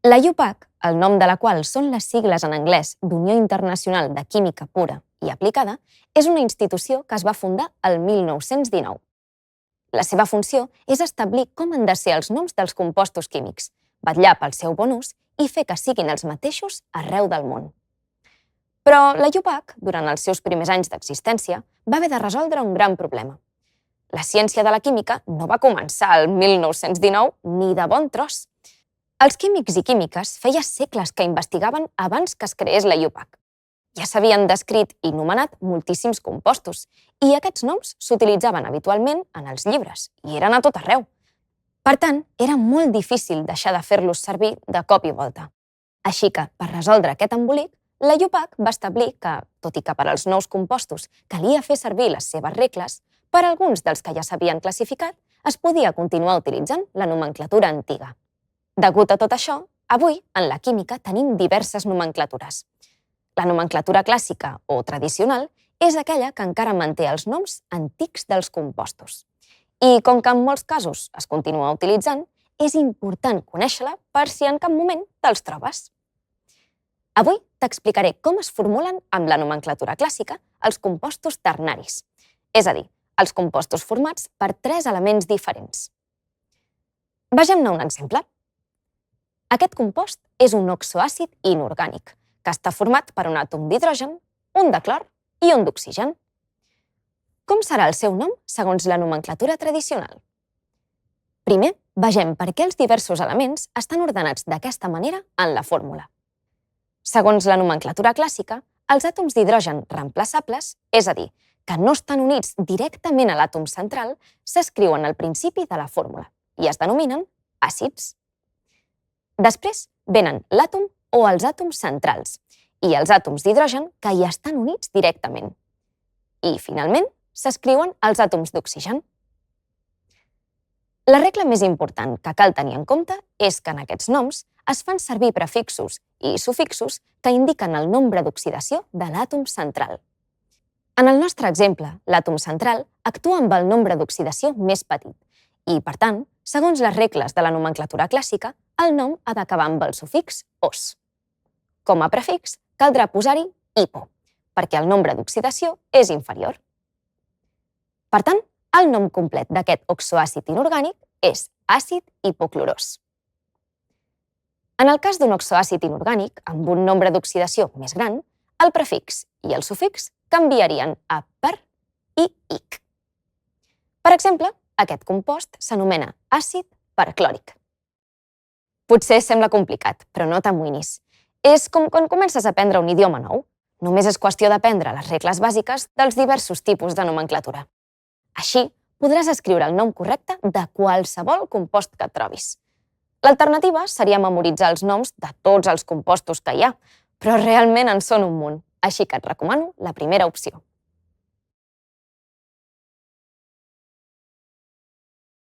La UPAC, el nom de la qual són les sigles en anglès d'Unió Internacional de Química Pura i Aplicada, és una institució que es va fundar el 1919. La seva funció és establir com han de ser els noms dels compostos químics, vetllar pel seu bon ús i fer que siguin els mateixos arreu del món. Però la UPAC, durant els seus primers anys d'existència, va haver de resoldre un gran problema. La ciència de la química no va començar el 1919 ni de bon tros. Els químics i químiques feia segles que investigaven abans que es creés la UPAC. Ja s'havien descrit i nomenat moltíssims compostos i aquests noms s'utilitzaven habitualment en els llibres i eren a tot arreu. Per tant, era molt difícil deixar de fer-los servir de cop i volta. Així que, per resoldre aquest embolic, la UPAC va establir que, tot i que per als nous compostos calia fer servir les seves regles, per alguns dels que ja s'havien classificat, es podia continuar utilitzant la nomenclatura antiga. Degut a tot això, avui, en la química, tenim diverses nomenclatures. La nomenclatura clàssica o tradicional és aquella que encara manté els noms antics dels compostos. I com que en molts casos es continua utilitzant, és important conèixer-la per si en cap moment te'ls trobes. Avui t'explicaré com es formulen amb la nomenclatura clàssica els compostos ternaris, és a dir, els compostos formats per 3 elements diferents. Vegem-ne un exemple. Aquest compost és un oxoàcid inorgànic, que està format per un àtom d'hidrogen, un de clor i un d'oxigen. Com serà el seu nom segons la nomenclatura tradicional? Primer, vegem per què els diversos elements estan ordenats d'aquesta manera en la fórmula. Segons la nomenclatura clàssica, els àtoms d'hidrogen reemplaçables, és a dir, que no estan units directament a l'àtom central, s'escriuen al principi de la fórmula i es denominen àcids. Després venen l'àtom o els àtoms centrals i els àtoms d'hidrogen que hi estan units directament. I, finalment, s'escriuen els àtoms d'oxigen. La regla més important que cal tenir en compte és que en aquests noms es fan servir prefixos i sufixos que indiquen el nombre d'oxidació de l'àtom central. En el nostre exemple, l'àtom central actua amb el nombre d'oxidació més petit i, per tant, segons les regles de la nomenclatura clàssica, el nom ha d'acabar amb el sufix -os. Com a prefix, caldrà posar-hi hipo, perquè el nombre d'oxidació és inferior. Per tant, el nom complet d'aquest oxoàcid inorgànic és àcid hipoclorós. En el cas d'un oxoàcid inorgànic amb un nombre d'oxidació més gran, el prefix i el sufix canviarien a per i ic. Per exemple, aquest compost s'anomena àcid perclòric. Potser sembla complicat, però no t'amoïnis. És com quan comences a aprendre un idioma nou. Només és qüestió d'aprendre les regles bàsiques dels diversos tipus de nomenclatura. Així, podràs escriure el nom correcte de qualsevol compost que et trobis. L'alternativa seria memoritzar els noms de tots els compostos que hi ha, però realment en són un munt, així que et recomano la primera opció.